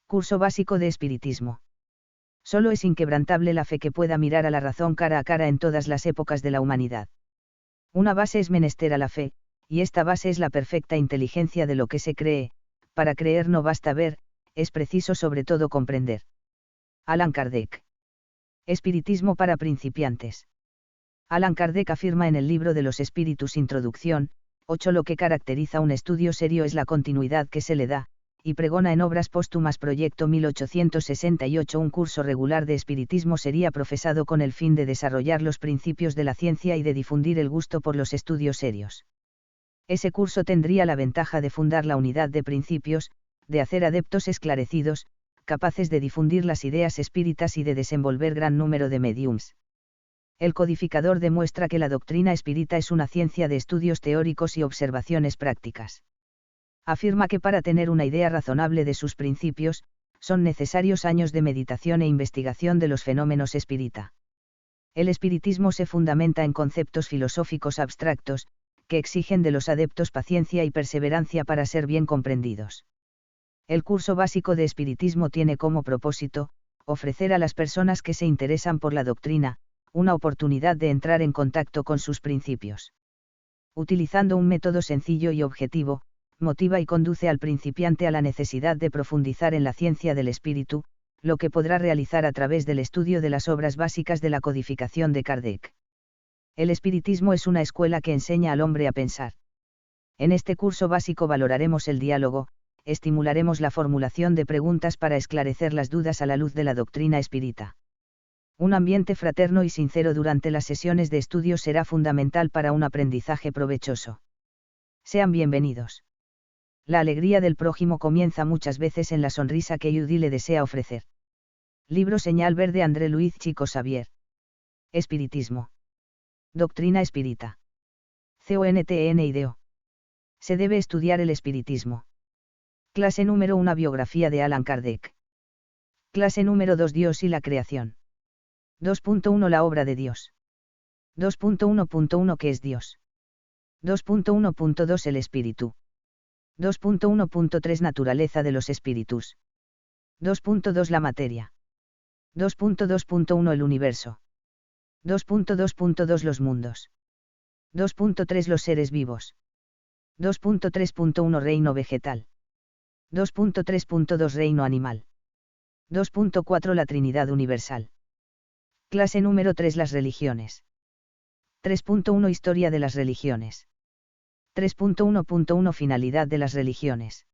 Curso básico de espiritismo. Solo es inquebrantable la fe que pueda mirar a la razón cara a cara en todas las épocas de la humanidad. Una base es menester a la fe, y esta base es la perfecta inteligencia de lo que se cree. Para creer no basta ver, es preciso sobre todo comprender. Allan Kardec. Espiritismo para principiantes. Allan Kardec afirma en el libro de los Espíritus Introducción, 8 lo que caracteriza un estudio serio es la continuidad que se le da, y pregona en obras póstumas. Proyecto 1868. Un curso regular de espiritismo sería profesado con el fin de desarrollar los principios de la ciencia y de difundir el gusto por los estudios serios. Ese curso tendría la ventaja de fundar la unidad de principios, de hacer adeptos esclarecidos, capaces de difundir las ideas espíritas y de desenvolver gran número de mediums. El codificador demuestra que la doctrina espírita es una ciencia de estudios teóricos y observaciones prácticas. Afirma que para tener una idea razonable de sus principios, son necesarios años de meditación e investigación de los fenómenos espírita. El espiritismo se fundamenta en conceptos filosóficos abstractos, que exigen de los adeptos paciencia y perseverancia para ser bien comprendidos. El curso básico de espiritismo tiene como propósito, ofrecer a las personas que se interesan por la doctrina, una oportunidad de entrar en contacto con sus principios. Utilizando un método sencillo y objetivo, motiva y conduce al principiante a la necesidad de profundizar en la ciencia del espíritu, lo que podrá realizar a través del estudio de las obras básicas de la codificación de Kardec. El espiritismo es una escuela que enseña al hombre a pensar. En este curso básico valoraremos el diálogo, estimularemos la formulación de preguntas para esclarecer las dudas a la luz de la doctrina espírita. Un ambiente fraterno y sincero durante las sesiones de estudio será fundamental para un aprendizaje provechoso. Sean bienvenidos. La alegría del prójimo comienza muchas veces en la sonrisa que Judy le desea ofrecer. Libro Señal Verde. André Luiz Chico Xavier. Espiritismo. Doctrina espírita. CONTENIDO. Se debe estudiar el espiritismo. Clase número 1. Biografía de Allan Kardec. Clase número 2. Dios y la creación. 2.1 La obra de Dios. 2.1.1 ¿Qué es Dios? 2.1.2 El espíritu. 2.1.3 Naturaleza de los espíritus. 2.2 La materia. 2.2.1 El universo. 2.2.2 Los mundos. 2.3 Los seres vivos. 2.3.1 Reino vegetal. 2.3.2 Reino animal. 2.4 La Trinidad universal. Clase número 3 Las religiones. 3.1 Historia de las religiones. 3.1.1 Finalidad de las religiones.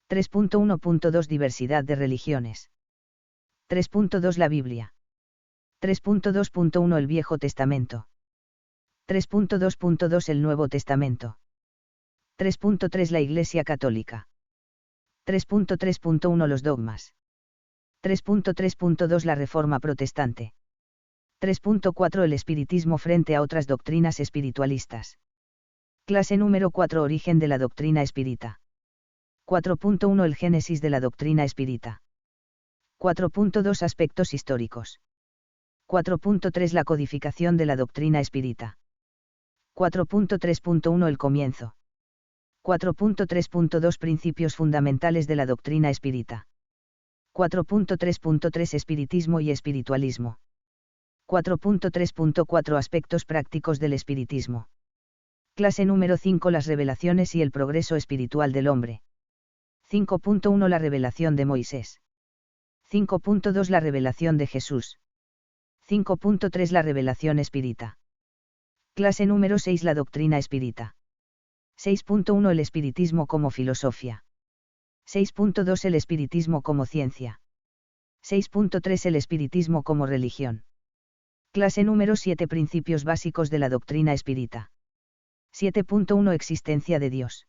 3.1.2 Diversidad de religiones. 3.2 La Biblia. 3.2.1 El Viejo Testamento. 3.2.2 El Nuevo Testamento. 3.3 La Iglesia Católica. 3.3.1 Los dogmas. 3.3.2 La Reforma Protestante. 3.4 El espiritismo frente a otras doctrinas espiritualistas. Clase número 4 Origen de la doctrina espírita. 4.1 El génesis de la doctrina espírita. 4.2 Aspectos históricos. 4.3 La codificación de la doctrina espírita. 4.3.1 El comienzo. 4.3.2 Principios fundamentales de la doctrina espírita. 4.3.3 Espiritismo y espiritualismo. 4.3.4 Aspectos prácticos del espiritismo. Clase número 5 Las revelaciones y el progreso espiritual del hombre. 5.1 La revelación de Moisés. 5.2 La revelación de Jesús. 5.3 La revelación espírita. Clase número 6 La doctrina espírita. 6.1 El espiritismo como filosofía. 6.2 El espiritismo como ciencia. 6.3 El espiritismo como religión. Clase número 7 Principios básicos de la doctrina espírita. 7.1 Existencia de Dios.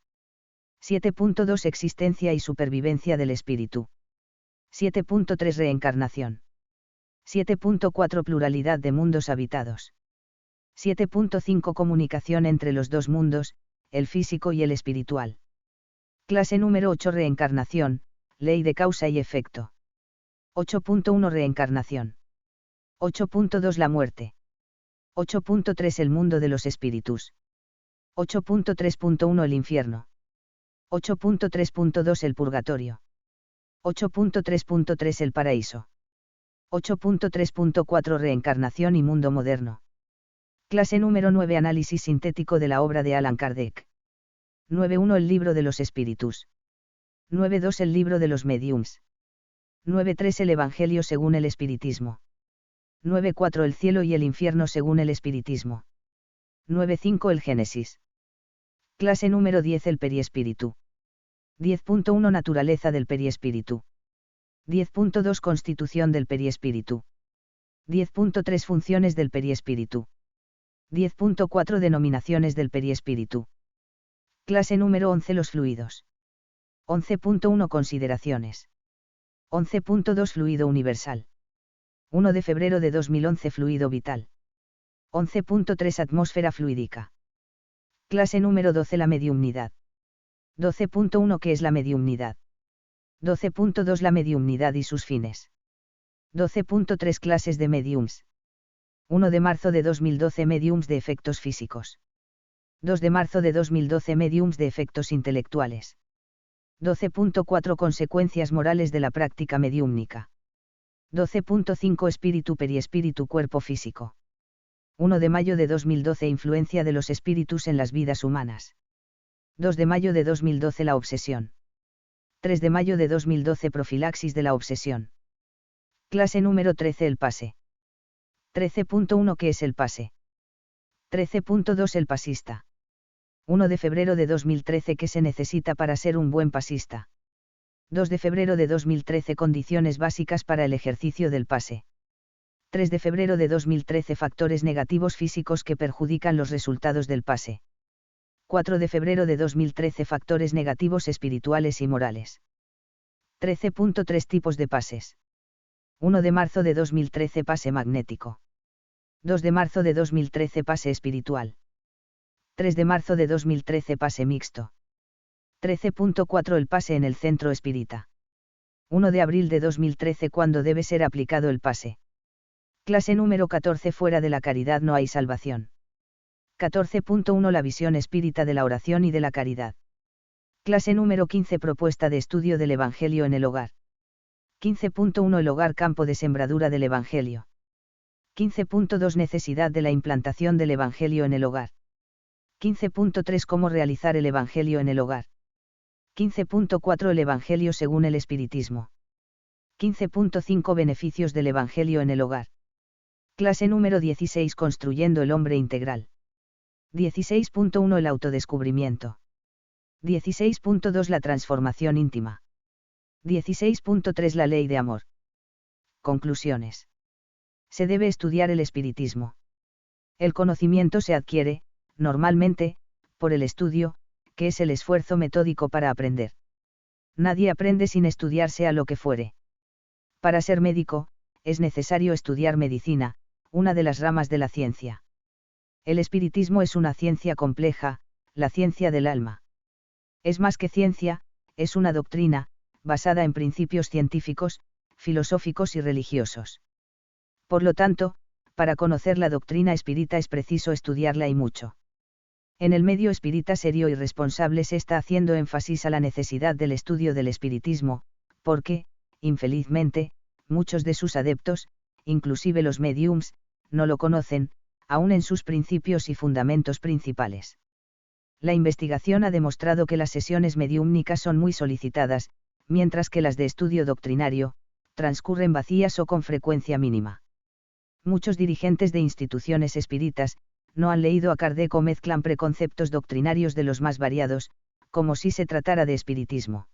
7.2 Existencia y supervivencia del espíritu. 7.3 Reencarnación. 7.4 Pluralidad de mundos habitados. 7.5 Comunicación entre los dos mundos, el físico y el espiritual. Clase número 8 Reencarnación, ley de causa y efecto. 8.1 Reencarnación. 8.2 La muerte. 8.3 El mundo de los espíritus. 8.3.1 El infierno. 8.3.2 El purgatorio. 8.3.3 El paraíso. 8.3.4 Reencarnación y mundo moderno. Clase número 9 Análisis sintético de la obra de Allan Kardec. 9.1 El libro de los espíritus. 9.2 El libro de los mediums. 9.3 El Evangelio según el espiritismo. 9.4 El cielo y el infierno según el espiritismo. 9.5 El Génesis. Clase número 10 El periespíritu. 10.1 Naturaleza del periespíritu. 10.2 Constitución del periespíritu. 10.3 Funciones del periespíritu. 10.4 Denominaciones del periespíritu. Clase número 11 Los fluidos. 11.1 Consideraciones. 11.2 Fluido universal. 1 de febrero de 2011 Fluido vital. 11.3 Atmósfera fluídica. Clase número 12 La mediumnidad. 12.1 ¿Qué es la mediumnidad? 12.2 La mediumnidad y sus fines. 12.3 Clases de mediums. 1 de marzo de 2012 Mediums de efectos físicos. 2 de marzo de 2012 Mediums de efectos intelectuales. 12.4 Consecuencias morales de la práctica mediúmnica. 12.5 Espíritu periespíritu cuerpo físico. 1 de mayo de 2012 Influencia de los espíritus en las vidas humanas. 2 de mayo de 2012 La obsesión. 3 de mayo de 2012 Profilaxis de la obsesión. Clase número 13 El pase. 13.1 ¿Qué es el pase? 13.2 El pasista. 1 de febrero de 2013 ¿Qué se necesita para ser un buen pasista? 2 de febrero de 2013 Condiciones básicas para el ejercicio del pase. 3 de febrero de 2013 Factores negativos físicos que perjudican los resultados del pase. 4 de febrero de 2013 Factores negativos espirituales y morales. 13.3 Tipos de pases. 1 de marzo de 2013 Pase magnético. 2 de marzo de 2013 Pase espiritual. 3 de marzo de 2013 Pase mixto. 13.4 El pase en el centro espírita. 1 de abril de 2013 ¿Cuándo debe ser aplicado el pase? Clase número 14 Fuera de la caridad no hay salvación. 14.1 La visión espírita de la oración y de la caridad. Clase número 15 Propuesta de estudio del Evangelio en el hogar. 15.1 El hogar campo de sembradura del Evangelio. 15.2 Necesidad de la implantación del Evangelio en el hogar. 15.3 Cómo realizar el Evangelio en el hogar. 15.4 El Evangelio según el espiritismo. 15.5 Beneficios del Evangelio en el hogar. Clase número 16 Construyendo el hombre integral. 16.1 El autodescubrimiento. 16.2 La transformación íntima. 16.3 La ley de amor. Conclusiones. Se debe estudiar el espiritismo. El conocimiento se adquiere, normalmente, por el estudio, que es el esfuerzo metódico para aprender. Nadie aprende sin estudiar sea lo que fuere. Para ser médico, es necesario estudiar medicina, una de las ramas de la ciencia. El espiritismo es una ciencia compleja, la ciencia del alma. Es más que ciencia, es una doctrina, basada en principios científicos, filosóficos y religiosos. Por lo tanto, para conocer la doctrina espírita es preciso estudiarla y mucho. En el medio espírita serio y responsable se está haciendo énfasis a la necesidad del estudio del espiritismo, porque, infelizmente, muchos de sus adeptos, inclusive los mediums, no lo conocen, aún en sus principios y fundamentos principales. La investigación ha demostrado que las sesiones mediúmnicas son muy solicitadas, mientras que las de estudio doctrinario, transcurren vacías o con frecuencia mínima. Muchos dirigentes de instituciones espíritas, no han leído a Kardec o mezclan preconceptos doctrinarios de los más variados, como si se tratara de espiritismo.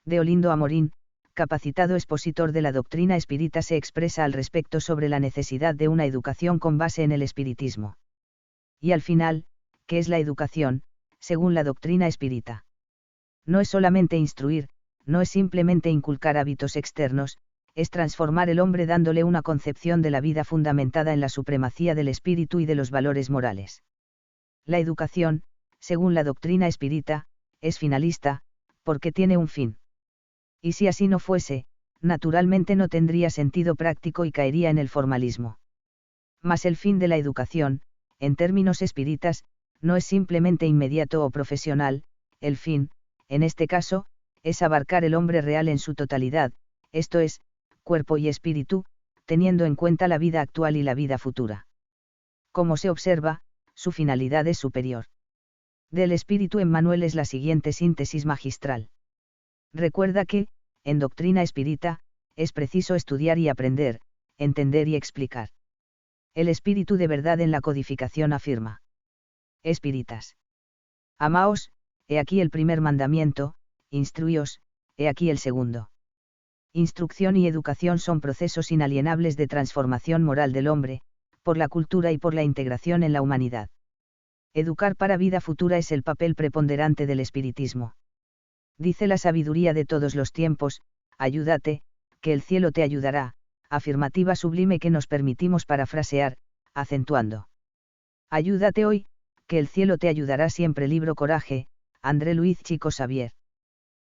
De Olindo Amorín, capacitado expositor de la doctrina espírita, se expresa al respecto sobre la necesidad de una educación con base en el espiritismo. Y al final, ¿qué es la educación, según la doctrina espírita? No es solamente instruir, no es simplemente inculcar hábitos externos, es transformar el hombre dándole una concepción de la vida fundamentada en la supremacía del espíritu y de los valores morales. La educación, según la doctrina espírita, es finalista, porque tiene un fin. Y si así no fuese, naturalmente no tendría sentido práctico y caería en el formalismo. Mas el fin de la educación, en términos espíritas, no es simplemente inmediato o profesional, el fin, en este caso, es abarcar el hombre real en su totalidad, esto es, cuerpo y espíritu, teniendo en cuenta la vida actual y la vida futura. Como se observa, su finalidad es superior. Del espíritu Emmanuel es la siguiente síntesis magistral. Recuerda que, en doctrina espírita, es preciso estudiar y aprender, entender y explicar. El espíritu de verdad en la codificación afirma. Espíritas. Amaos, he aquí el primer mandamiento, instruíos, he aquí el segundo. Instrucción y educación son procesos inalienables de transformación moral del hombre, por la cultura y por la integración en la humanidad. Educar para vida futura es el papel preponderante del espiritismo. Dice la sabiduría de todos los tiempos, ayúdate, que el cielo te ayudará, afirmativa sublime que nos permitimos parafrasear, acentuando. Ayúdate hoy, que el cielo te ayudará siempre. Libro Coraje, André Luiz Chico Xavier.